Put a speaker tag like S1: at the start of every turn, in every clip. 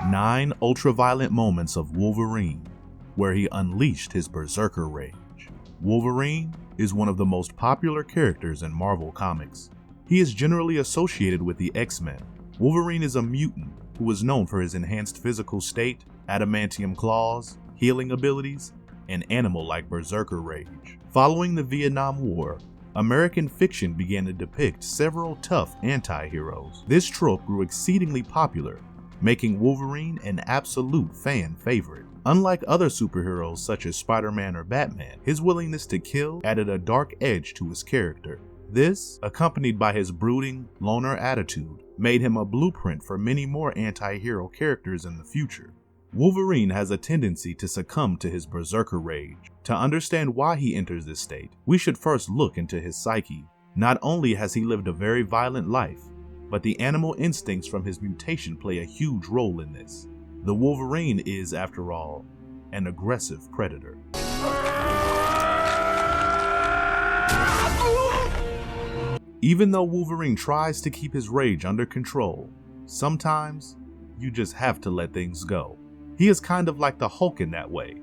S1: 9 ultraviolet moments of Wolverine, where he unleashed his Berserker rage. Wolverine is one of the most popular characters in Marvel Comics. He is generally associated with the X-Men. Wolverine is a mutant who is known for his enhanced physical state, adamantium claws, healing abilities, and animal-like Berserker rage. Following the Vietnam War, American fiction began to depict several tough anti-heroes. This trope grew exceedingly popular, making Wolverine an absolute fan favorite. Unlike other superheroes such as Spider-Man or Batman, his willingness to kill added a dark edge to his character. This, accompanied by his brooding, loner attitude, made him a blueprint for many more anti-hero characters in the future. Wolverine has a tendency to succumb to his Berserker rage. To understand why he enters this state, we should first look into his psyche. Not only has he lived a very violent life, but the animal instincts from his mutation play a huge role in this. The Wolverine is, after all, an aggressive predator. Even though Wolverine tries to keep his rage under control, sometimes you just have to let things go. He is kind of like the Hulk in that way,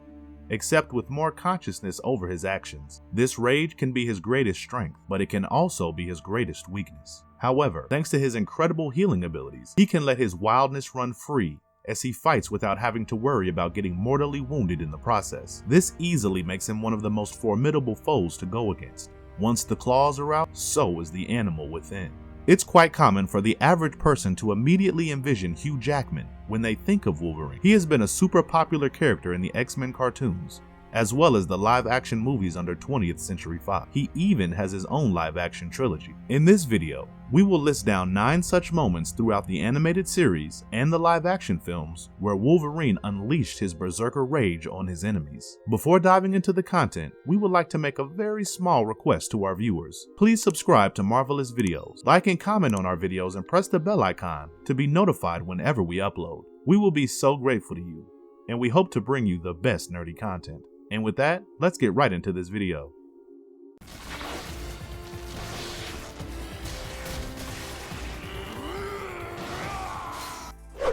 S1: except with more consciousness over his actions. This rage can be his greatest strength, but it can also be his greatest weakness. However, thanks to his incredible healing abilities, he can let his wildness run free as he fights without having to worry about getting mortally wounded in the process. This easily makes him one of the most formidable foes to go against. Once the claws are out, so is the animal within. It's quite common for the average person to immediately envision Hugh Jackman when they think of Wolverine. He has been a super popular character in the X-Men cartoons, as well as the live-action movies under 20th Century Fox. He even has his own live-action trilogy. In this video, we will list down 9 such moments throughout the animated series and the live-action films where Wolverine unleashed his Berserker rage on his enemies. Before diving into the content, we would like to make a very small request to our viewers. Please subscribe to Marvelous Videos, like and comment on our videos, and press the bell icon to be notified whenever we upload. We will be so grateful to you, and we hope to bring you the best nerdy content. And with that, let's get right into this video.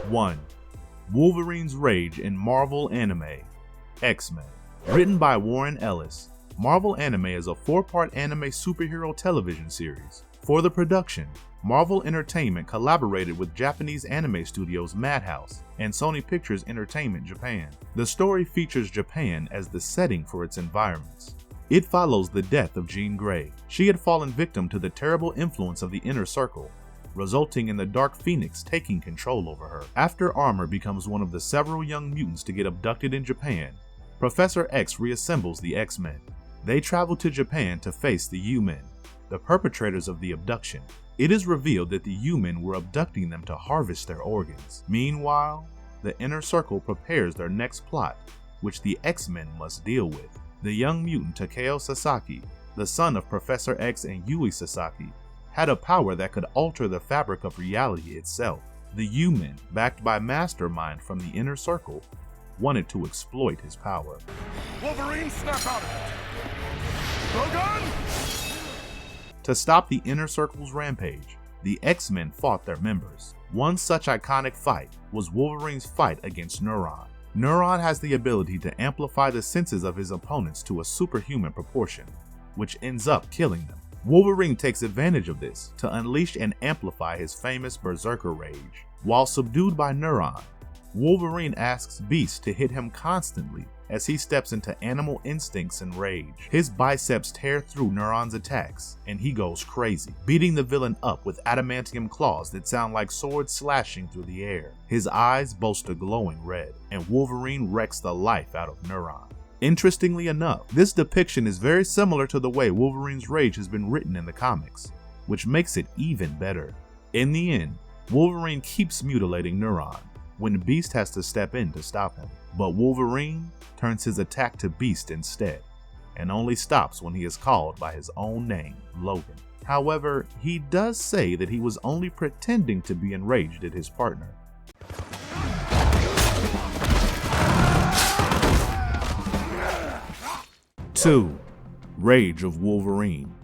S1: One, Wolverine's Rage in Marvel Anime, X-Men. Written by Warren Ellis, Marvel Anime is a 4-part anime superhero television series. For the production, Marvel Entertainment collaborated with Japanese anime studios Madhouse and Sony Pictures Entertainment Japan. The story features Japan as the setting for its environments. It follows the death of Jean Grey. She had fallen victim to the terrible influence of the Inner Circle, resulting in the Dark Phoenix taking control over her. After Armor becomes one of the several young mutants to get abducted in Japan, Professor X reassembles the X-Men. They travel to Japan to face the U-Men, the perpetrators of the abduction. It is revealed that the U-Men were abducting them to harvest their organs. Meanwhile, the Inner Circle prepares their next plot, which the X-Men must deal with. The young mutant Takeo Sasaki, the son of Professor X and Yui Sasaki, had a power that could alter the fabric of reality itself. The U-Men, backed by Mastermind from the Inner Circle, wanted to exploit his power.
S2: Wolverine, snap out of it! Logan!
S1: To stop the Inner Circle's rampage, the X-Men fought their members. One such iconic fight was Wolverine's fight against Neuron. Neuron has the ability to amplify the senses of his opponents to a superhuman proportion, which ends up killing them. Wolverine takes advantage of this to unleash and amplify his famous Berserker rage. While subdued by Neuron, Wolverine asks Beast to hit him constantly as he steps into animal instincts and rage. His biceps tear through Neuron's attacks, and he goes crazy, beating the villain up with adamantium claws that sound like swords slashing through the air. His eyes boast a glowing red, and Wolverine wrecks the life out of Neuron. Interestingly enough, this depiction is very similar to the way Wolverine's rage has been written in the comics, which makes it even better. In the end, Wolverine keeps mutilating Neuron when Beast has to step in to stop him. But Wolverine turns his attack to Beast instead, and only stops when he is called by his own name, Logan. However, he does say that he was only pretending to be enraged at his partner. 2. Rage of Wolverine.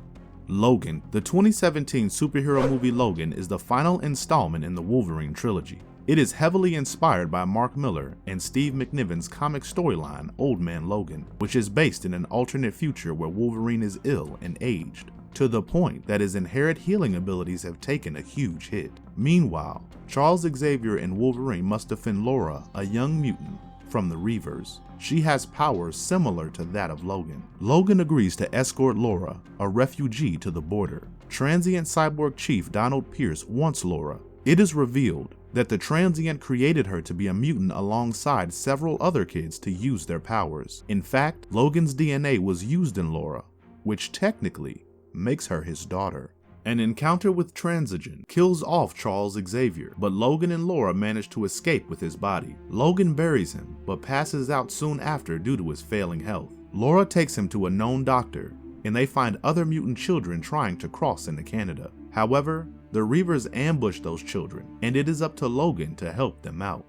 S1: Logan. The 2017 superhero movie Logan is the final installment in the Wolverine trilogy. It is heavily inspired by Mark Millar and Steve McNiven's comic storyline Old Man Logan, which is based in an alternate future where Wolverine is ill and aged, to the point that his inherent healing abilities have taken a huge hit. Meanwhile, Charles Xavier and Wolverine must defend Laura, a young mutant, from the Reavers. She has powers similar to that of Logan. Logan agrees to escort Laura, a refugee, to the border. Transient cyborg chief Donald Pierce wants Laura. It is revealed that the transient created her to be a mutant alongside several other kids to use their powers. In fact, Logan's DNA was used in Laura, which technically makes her his daughter. An encounter with Transigen kills off Charles Xavier, but Logan and Laura manage to escape with his body. Logan buries him, but passes out soon after due to his failing health. Laura takes him to a known doctor, and they find other mutant children trying to cross into Canada. However, the Reavers ambush those children, and it is up to Logan to help them out.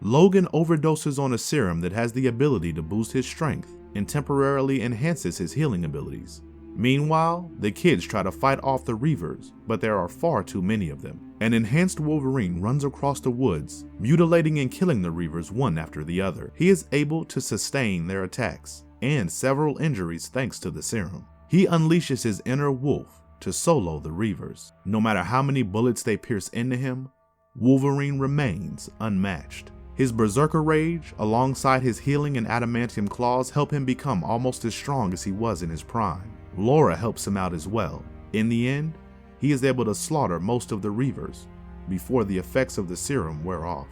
S1: Logan overdoses on a serum that has the ability to boost his strength and temporarily enhances his healing abilities. Meanwhile, the kids try to fight off the Reavers, but there are far too many of them. An enhanced Wolverine runs across the woods, mutilating and killing the Reavers one after the other. He is able to sustain their attacks and several injuries thanks to the serum. He unleashes his inner wolf to solo the Reavers. No matter how many bullets they pierce into him, Wolverine remains unmatched. His Berserker rage, alongside his healing and adamantium claws, help him become almost as strong as he was in his prime. Laura helps him out as well. In the end, he is able to slaughter most of the Reavers before the effects of the serum wear off.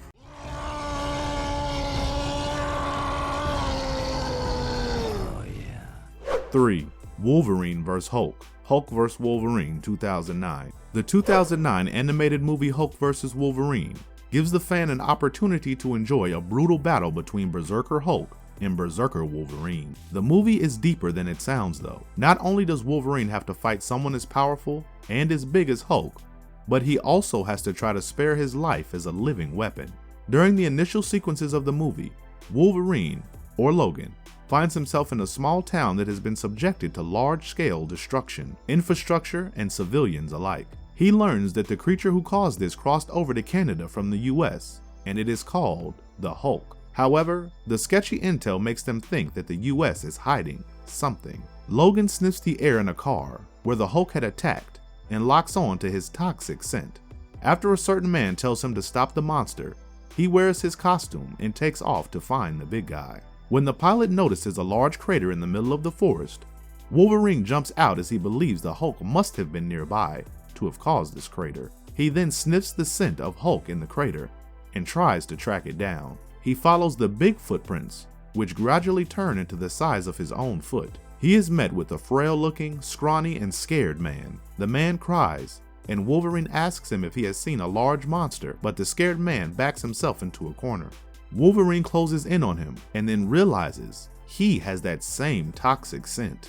S1: Oh, yeah. 3. Wolverine vs. Hulk. Hulk vs. Wolverine 2009. The 2009 animated movie Hulk vs. Wolverine gives the fan an opportunity to enjoy a brutal battle between Berserker Hulk and Berserker Wolverine. The movie is deeper than it sounds though. Not only does Wolverine have to fight someone as powerful and as big as Hulk, but he also has to try to spare his life as a living weapon. During the initial sequences of the movie, Wolverine, or Logan, finds himself in a small town that has been subjected to large-scale destruction, infrastructure and civilians alike. He learns that the creature who caused this crossed over to Canada from the US, and it is called the Hulk. However, the sketchy intel makes them think that the US is hiding something. Logan sniffs the air in a car where the Hulk had attacked and locks on to his toxic scent. After a certain man tells him to stop the monster, he wears his costume and takes off to find the big guy. When the pilot notices a large crater in the middle of the forest, Wolverine jumps out as he believes the Hulk must have been nearby to have caused this crater. He then sniffs the scent of Hulk in the crater and tries to track it down. He follows the big footprints, which gradually turn into the size of his own foot. He is met with a frail-looking, scrawny, and scared man. The man cries, and Wolverine asks him if he has seen a large monster, but the scared man backs himself into a corner. Wolverine closes in on him and then realizes he has that same toxic scent.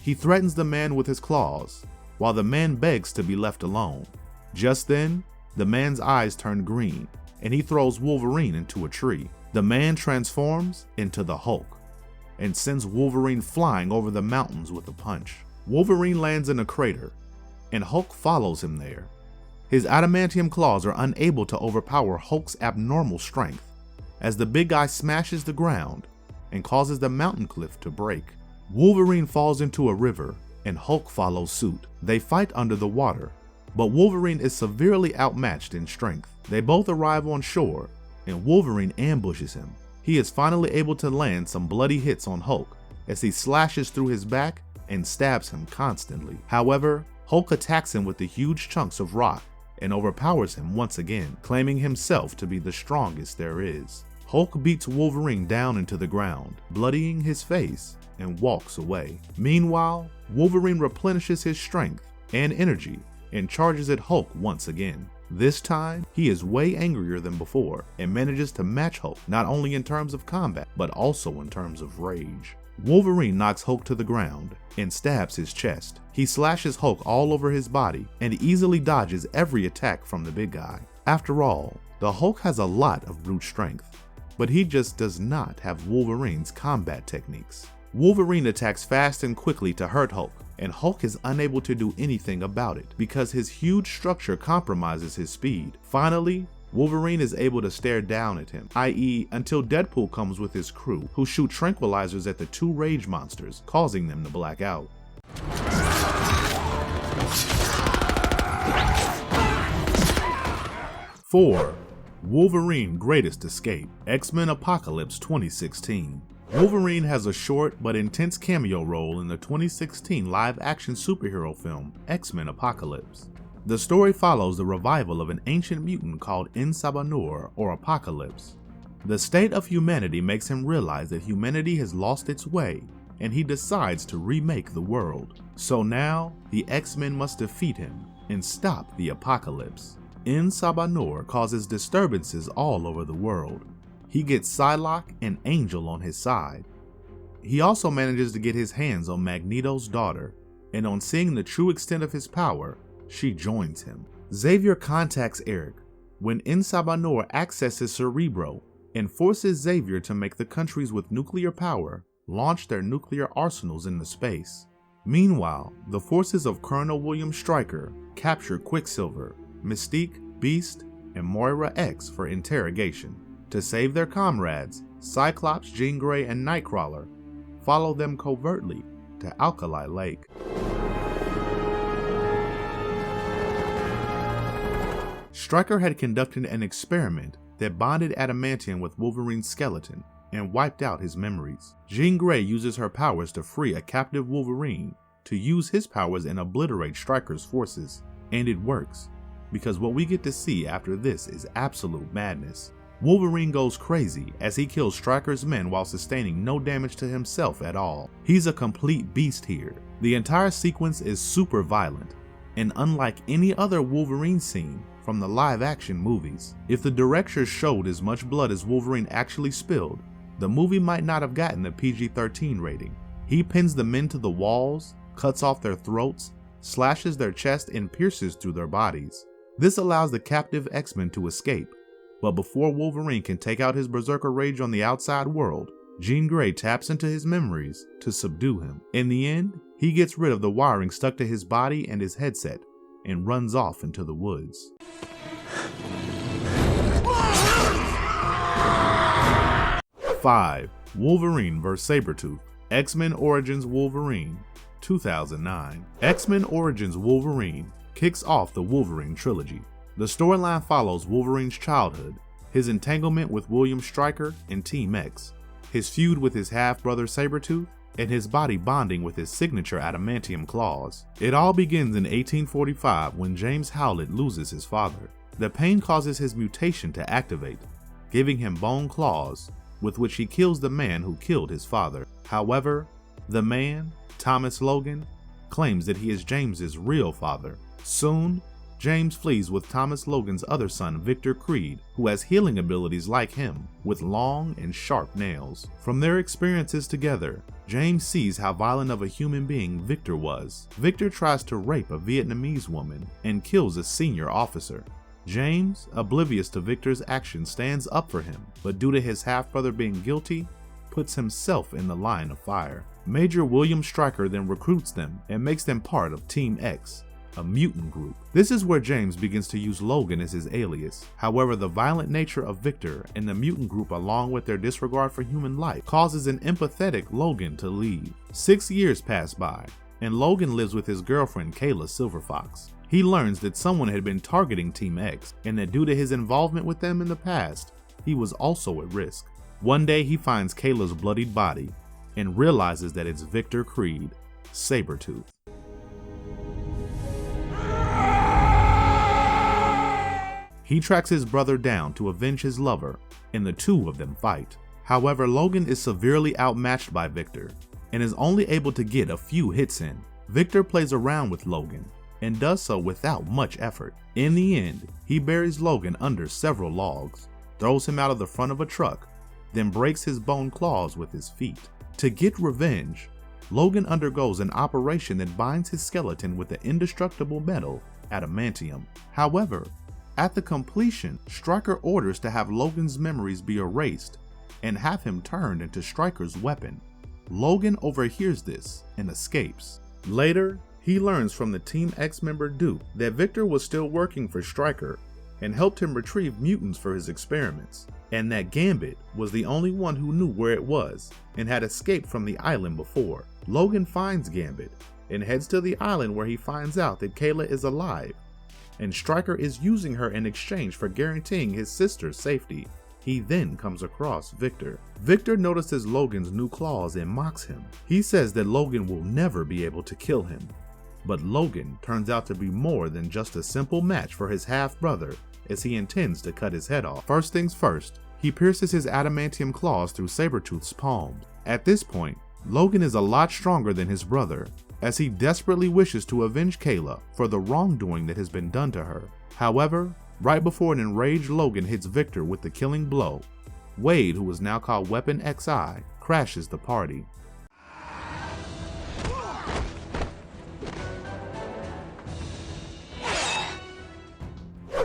S1: He threatens the man with his claws, while the man begs to be left alone. Just then, the man's eyes turn green, and he throws Wolverine into a tree. The man transforms into the Hulk, and sends Wolverine flying over the mountains with a punch. Wolverine lands in a crater, and Hulk follows him there. His adamantium claws are unable to overpower Hulk's abnormal strength, as the big guy smashes the ground and causes the mountain cliff to break. Wolverine falls into a river, and Hulk follows suit. They fight under the water, but Wolverine is severely outmatched in strength. They both arrive on shore, and Wolverine ambushes him. He is finally able to land some bloody hits on Hulk as he slashes through his back and stabs him constantly. However, Hulk attacks him with the huge chunks of rock and overpowers him once again, claiming himself to be the strongest there is. Hulk beats Wolverine down into the ground, bloodying his face, and walks away. Meanwhile, Wolverine replenishes his strength and energy and charges at Hulk once again. This time, he is way angrier than before and manages to match Hulk not only in terms of combat, but also in terms of rage. Wolverine knocks Hulk to the ground and stabs his chest. He slashes Hulk all over his body and easily dodges every attack from the big guy. After all, the Hulk has a lot of brute strength, but he just does not have Wolverine's combat techniques. Wolverine attacks fast and quickly to hurt Hulk, and Hulk is unable to do anything about it because his huge structure compromises his speed. Finally, Wolverine is able to stare down at him, i.e. until Deadpool comes with his crew, who shoot tranquilizers at the two rage monsters, causing them to black out. 4. Wolverine Greatest Escape, X-Men Apocalypse 2016. Wolverine has a short but intense cameo role in the 2016 live-action superhero film X-Men Apocalypse. The story follows the revival of an ancient mutant called Insabanur or Apocalypse. The state of humanity makes him realize that humanity has lost its way, and he decides to remake the world. So now, the X-Men must defeat him and stop the apocalypse. Insabanur causes disturbances all over the world. He gets Psylocke and Angel on his side. He also manages to get his hands on Magneto's daughter, and on seeing the true extent of his power, she joins him. Xavier contacts Eric when Insabanur accesses Cerebro and forces Xavier to make the countries with nuclear power launch their nuclear arsenals into space. Meanwhile, the forces of Colonel William Stryker capture Quicksilver, Mystique, Beast, and Moira X for interrogation. To save their comrades, Cyclops, Jean Grey, and Nightcrawler follow them covertly to Alkali Lake. Stryker had conducted an experiment that bonded adamantium with Wolverine's skeleton and wiped out his memories. Jean Grey uses her powers to free a captive Wolverine to use his powers and obliterate Stryker's forces. And it works, because what we get to see after this is absolute madness. Wolverine goes crazy as he kills Stryker's men while sustaining no damage to himself at all. He's a complete beast here. The entire sequence is super violent, and unlike any other Wolverine scene from the live-action movies. If the director showed as much blood as Wolverine actually spilled, the movie might not have gotten the PG-13 rating. He pins the men to the walls, cuts off their throats, slashes their chest, and pierces through their bodies. This allows the captive X-Men to escape, but before Wolverine can take out his Berserker rage on the outside world, Jean Grey taps into his memories to subdue him. In the end, he gets rid of the wiring stuck to his body and his headset, and runs off into the woods. 5. Wolverine vs. Sabretooth, X-Men Origins Wolverine, 2009. X-Men Origins Wolverine kicks off the Wolverine trilogy. The storyline follows Wolverine's childhood, his entanglement with William Stryker and Team X, his feud with his half-brother Sabretooth, and his body bonding with his signature adamantium claws. It all begins in 1845 when James Howlett loses his father. The pain causes his mutation to activate, giving him bone claws, with which he kills the man who killed his father. However, the man, Thomas Logan, claims that he is James's real father. Soon, James flees with Thomas Logan's other son, Victor Creed, who has healing abilities like him, with long and sharp nails. From their experiences together, James sees how violent of a human being Victor was. Victor tries to rape a Vietnamese woman and kills a senior officer. James, oblivious to Victor's actions, stands up for him, but due to his half-brother being guilty, puts himself in the line of fire. Major William Stryker then recruits them and makes them part of Team X, a mutant group. This is where James begins to use Logan as his alias. However, the violent nature of Victor and the mutant group, along with their disregard for human life, causes an empathetic Logan to leave. 6 years pass by, and Logan lives with his girlfriend Kayla Silverfox. He learns that someone had been targeting Team X, and that due to his involvement with them in the past, he was also at risk. One day he finds Kayla's bloodied body, and realizes that it's Victor Creed, Sabretooth. He tracks his brother down to avenge his lover, and the two of them fight. However, Logan is severely outmatched by Victor, and is only able to get a few hits in. Victor plays around with Logan, and does so without much effort. In the end, he buries Logan under several logs, throws him out of the front of a truck, then breaks his bone claws with his feet. To get revenge, Logan undergoes an operation that binds his skeleton with the indestructible metal adamantium. However, at the completion, Stryker orders to have Logan's memories be erased and have him turned into Stryker's weapon. Logan overhears this and escapes. Later, he learns from the Team X member Duke that Victor was still working for Stryker and helped him retrieve mutants for his experiments, and that Gambit was the only one who knew where it was and had escaped from the island before. Logan finds Gambit and heads to the island where he finds out that Kayla is alive, and Stryker is using her in exchange for guaranteeing his sister's safety. He then comes across Victor. Victor notices Logan's new claws and mocks him. He says that Logan will never be able to kill him, but Logan turns out to be more than just a simple match for his half-brother, as he intends to cut his head off. First things first, he pierces his adamantium claws through Sabretooth's palm. At this point, Logan is a lot stronger than his brother, as he desperately wishes to avenge Kayla for the wrongdoing that has been done to her. However, right before an enraged Logan hits Victor with the killing blow, Wade, who is now called Weapon XI, crashes the party.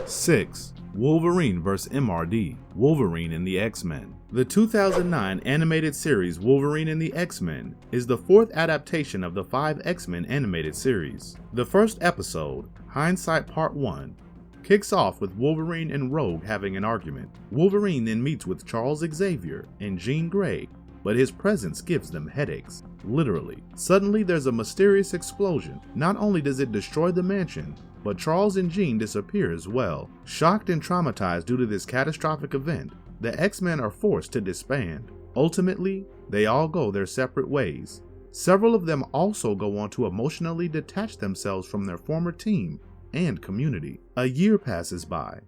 S1: Six, Wolverine vs. MRD, Wolverine and the X-Men. The 2009 animated series Wolverine and the X-Men is the fourth adaptation of the 5 X-Men animated series. The first episode, Hindsight Part 1, kicks off with Wolverine and Rogue having an argument. Wolverine then meets with Charles Xavier and Jean Grey, but his presence gives them headaches. Literally. Suddenly there's a mysterious explosion. Not only does it destroy the mansion, but Charles and Jean disappear as well. Shocked and traumatized due to this catastrophic event, the X-Men are forced to disband. Ultimately, they all go their separate ways. Several of them also go on to emotionally detach themselves from their former team and community. A year passes by.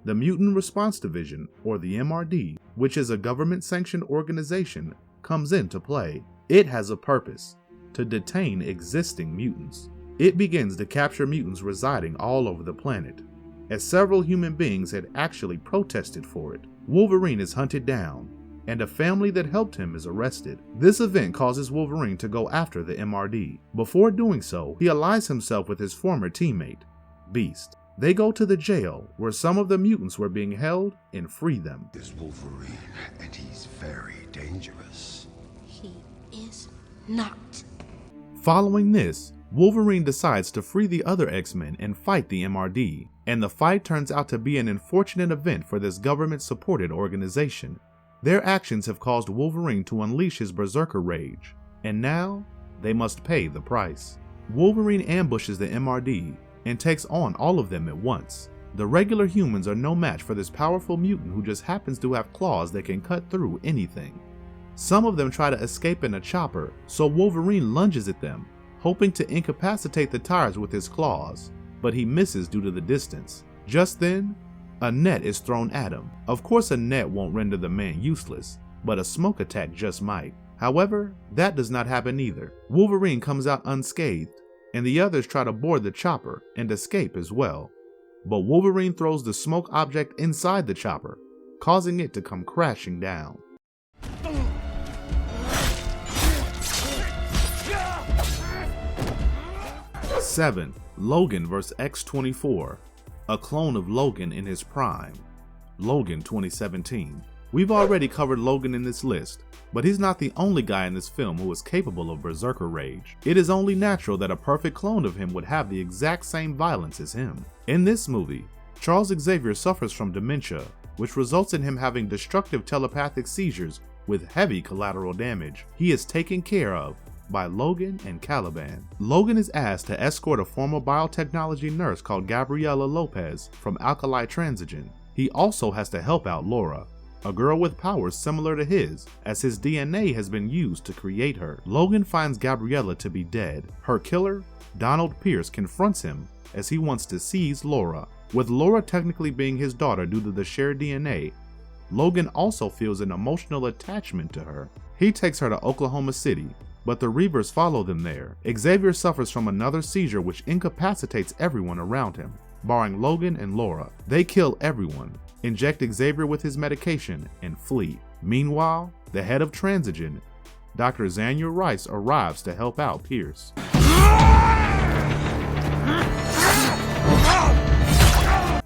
S1: The Mutant Response Division, or the MRD, which is a government-sanctioned organization, comes into play. It has a purpose: to detain existing mutants. It begins to capture mutants residing all over the planet, as several human beings had actually protested for it. Wolverine is hunted down, and a family that helped him is arrested. This event causes Wolverine to go after the MRD. Before doing so, he allies himself with his former teammate, Beast. They go to the jail where some of the mutants were being held and free them.
S3: There's Wolverine, and he's very dangerous.
S4: He is not.
S1: Following this, Wolverine decides to free the other X-Men and fight the MRD, and the fight turns out to be an unfortunate event for this government-supported organization. Their actions have caused Wolverine to unleash his Berserker rage, and now they must pay the price. Wolverine ambushes the MRD and takes on all of them at once. The regular humans are no match for this powerful mutant who just happens to have claws that can cut through anything. Some of them try to escape in a chopper, so Wolverine lunges at them, hoping to incapacitate the tires with his claws, but he misses due to the distance. Just then, a net is thrown at him. Of course, a net won't render the man useless, but a smoke attack just might. However, that does not happen either. Wolverine comes out unscathed, and the others try to board the chopper and escape as well. But Wolverine throws the smoke object inside the chopper, causing it to come crashing down. 7. Logan vs. X-24, a clone of Logan in his prime. Logan 2017. We've already covered Logan in this list, but he's not the only guy in this film who is capable of Berserker rage. It is only natural that a perfect clone of him would have the exact same violence as him. In this movie, Charles Xavier suffers from dementia, which results in him having destructive telepathic seizures with heavy collateral damage. He is taken care of by Logan and Caliban. Logan is asked to escort a former biotechnology nurse called Gabriela Lopez from Alkali Transigen. He also has to help out Laura, a girl with powers similar to his, as his DNA has been used to create her. Logan finds Gabriela to be dead. Her killer, Donald Pierce, confronts him as he wants to seize Laura. With Laura technically being his daughter due to the shared DNA, Logan also feels an emotional attachment to her. He takes her to Oklahoma City, but the Reavers follow them there. Xavier suffers from another seizure which incapacitates everyone around him, barring Logan and Laura. They kill everyone, inject Xavier with his medication, and flee. Meanwhile, the head of Transigen, Dr. Zanya Rice, arrives to help out Pierce.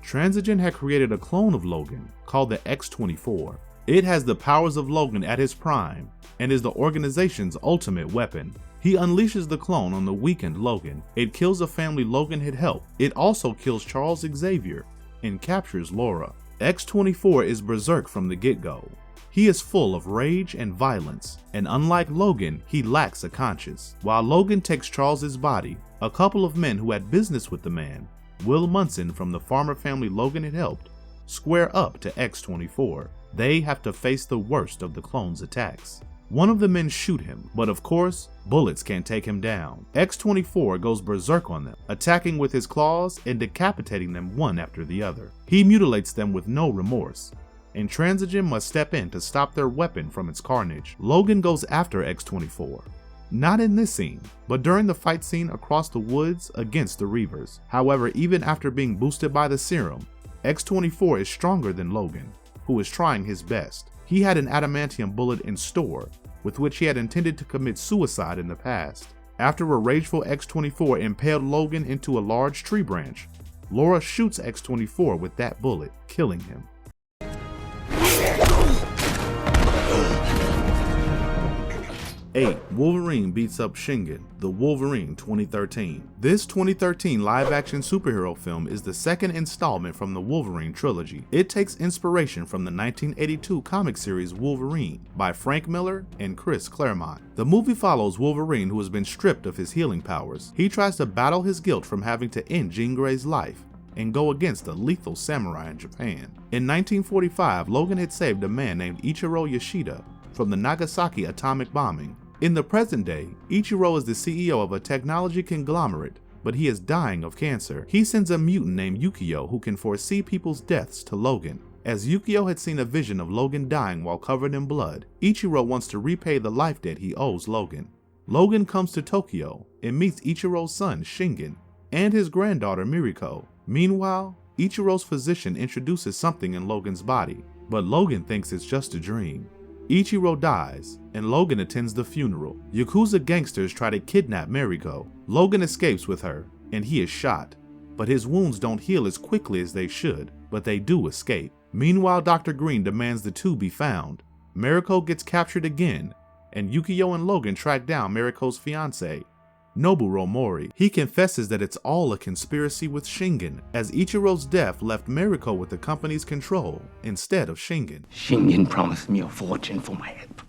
S1: Transigen had created a clone of Logan called the X-24. It has the powers of Logan at his prime, and is the organization's ultimate weapon. He unleashes the clone on the weakened Logan. It kills a family Logan had helped. It also kills Charles Xavier and captures Laura. X-24 is Berserk from the get-go. He is full of rage and violence, and unlike Logan, he lacks a conscience. While Logan takes Charles's body, a couple of men who had business with the man, Will Munson from the farmer family Logan had helped, square up to X-24. They have to face the worst of the clone's attacks. One of the men shoot him, but of course, bullets can't take him down. X-24 goes berserk on them, attacking with his claws and decapitating them one after the other. He mutilates them with no remorse, and Transigen must step in to stop their weapon from its carnage. Logan goes after X-24. Not in this scene, but during the fight scene across the woods against the Reavers. However, even after being boosted by the serum, X-24 is stronger than Logan, who is trying his best. He had an adamantium bullet in store, with which he had intended to commit suicide in the past. After a rageful X-24 impaled Logan into a large tree branch, Laura shoots X-24 with that bullet, killing him. 8. Wolverine beats up Shingen, The Wolverine 2013. This 2013 live-action superhero film is the second installment from the Wolverine trilogy. It takes inspiration from the 1982 comic series Wolverine by Frank Miller and Chris Claremont. The movie follows Wolverine, who has been stripped of his healing powers. He tries to battle his guilt from having to end Jean Grey's life and go against a lethal samurai in Japan. In 1945, Logan had saved a man named Ichiro Yoshida from the Nagasaki atomic bombing. In the present day, Ichiro is the CEO of a technology conglomerate, but he is dying of cancer. He sends a mutant named Yukio who can foresee people's deaths to Logan. As Yukio had seen a vision of Logan dying while covered in blood, Ichiro wants to repay the life debt he owes Logan. Logan comes to Tokyo and meets Ichiro's son Shingen and his granddaughter Miriko. Meanwhile, Ichiro's physician introduces something in Logan's body, but Logan thinks it's just a dream. Ichiro dies, and Logan attends the funeral. Yakuza gangsters try to kidnap Miriko. Logan escapes with her, and he is shot, but his wounds don't heal as quickly as they should, but they do escape. Meanwhile, Dr. Green demands the two be found. Miriko gets captured again, and Yukio and Logan track down Miriko's fiancé, Noburo Mori. He confesses that it's all a conspiracy with Shingen, as Ichiro's death left Miriko with the company's control instead of Shingen.
S5: Shingen promised me a fortune for my help.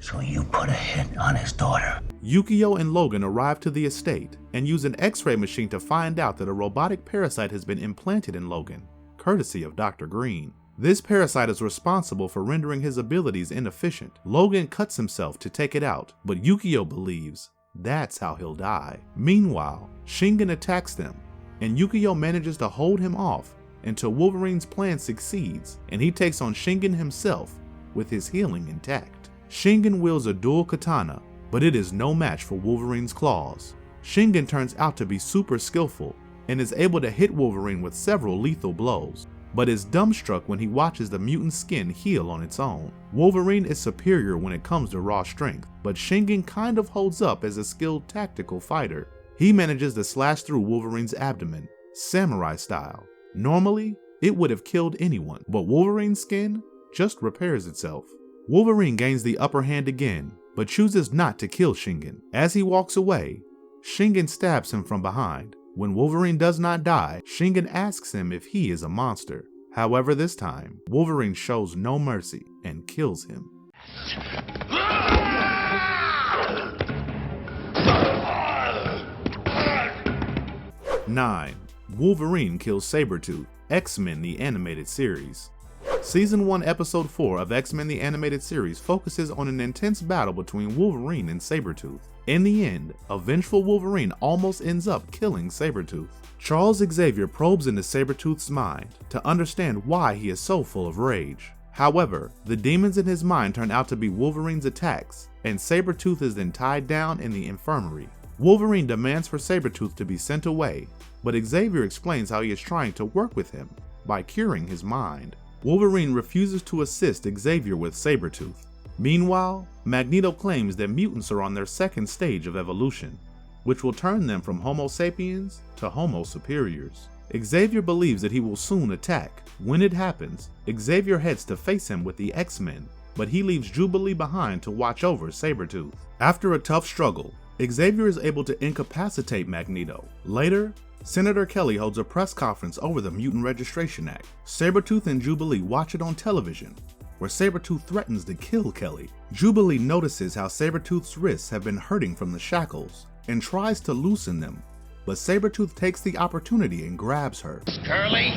S6: So you put a hit on his daughter.
S1: Yukio and Logan arrive to the estate and use an X-ray machine to find out that a robotic parasite has been implanted in Logan, courtesy of Dr. Green. This parasite is responsible for rendering his abilities inefficient. Logan cuts himself to take it out, but Yukio believes that's how he'll die. Meanwhile, Shingen attacks them, and Yukio manages to hold him off until Wolverine's plan succeeds, and he takes on Shingen himself with his healing intact. Shingen wields a dual katana, but it is no match for Wolverine's claws. Shingen turns out to be super skillful and is able to hit Wolverine with several lethal blows, but is dumbstruck when he watches the mutant's skin heal on its own. Wolverine is superior when it comes to raw strength, but Shingen kind of holds up as a skilled tactical fighter. He manages to slash through Wolverine's abdomen, samurai style. Normally, it would have killed anyone, but Wolverine's skin just repairs itself. Wolverine gains the upper hand again, but chooses not to kill Shingen. As he walks away, Shingen stabs him from behind. When Wolverine does not die, Shingen asks him if he is a monster. However, this time, Wolverine shows no mercy and kills him. 9. Wolverine kills Sabretooth, X-Men the Animated Series. Season 1 Episode 4 of X-Men the Animated Series focuses on an intense battle between Wolverine and Sabretooth. In the end, a vengeful Wolverine almost ends up killing Sabretooth. Charles Xavier probes into Sabretooth's mind to understand why he is so full of rage. However, the demons in his mind turn out to be Wolverine's attacks, and Sabretooth is then tied down in the infirmary. Wolverine demands for Sabretooth to be sent away, but Xavier explains how he is trying to work with him by curing his mind. Wolverine refuses to assist Xavier with Sabretooth. Meanwhile, Magneto claims that mutants are on their second stage of evolution, which will turn them from Homo sapiens to Homo superiors. Xavier believes that he will soon attack. When it happens, Xavier heads to face him with the X-Men, but he leaves Jubilee behind to watch over Sabretooth. After a tough struggle, Xavier is able to incapacitate Magneto. Later, Senator Kelly holds a press conference over the Mutant Registration Act. Sabretooth and Jubilee watch it on television, where Sabretooth threatens to kill Kelly. Jubilee notices how Sabretooth's wrists have been hurting from the shackles and tries to loosen them, but Sabretooth takes the opportunity and grabs her.
S5: Curly,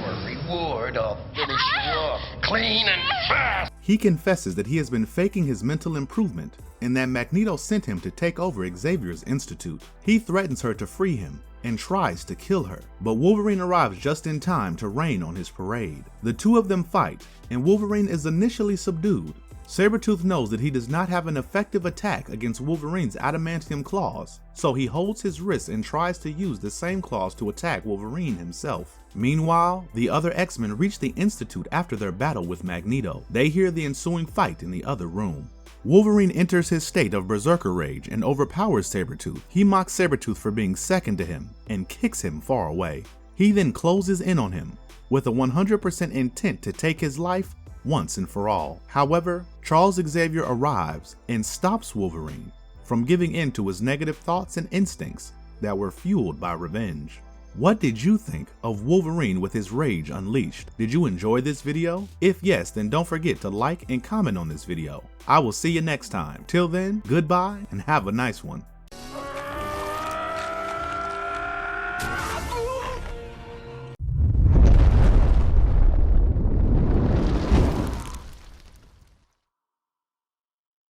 S5: for reward, I'll finish you off clean and fast.
S1: He confesses that he has been faking his mental improvement and that Magneto sent him to take over Xavier's institute. He threatens her to free him and tries to kill her, but Wolverine arrives just in time to rain on his parade. The two of them fight, and Wolverine is initially subdued. Sabretooth knows that he does not have an effective attack against Wolverine's adamantium claws, so he holds his wrists and tries to use the same claws to attack Wolverine himself. Meanwhile, the other X-Men reach the Institute after their battle with Magneto. They hear the ensuing fight in the other room. Wolverine enters his state of Berserker rage and overpowers Sabretooth. He mocks Sabretooth for being second to him and kicks him far away. He then closes in on him with a 100% intent to take his life once and for all. However, Charles Xavier arrives and stops Wolverine from giving in to his negative thoughts and instincts that were fueled by revenge. What did you think of Wolverine with his rage unleashed? Did you enjoy this video? If yes, then don't forget to like and comment on this video. I will see you next time. Till then, goodbye and have a nice one.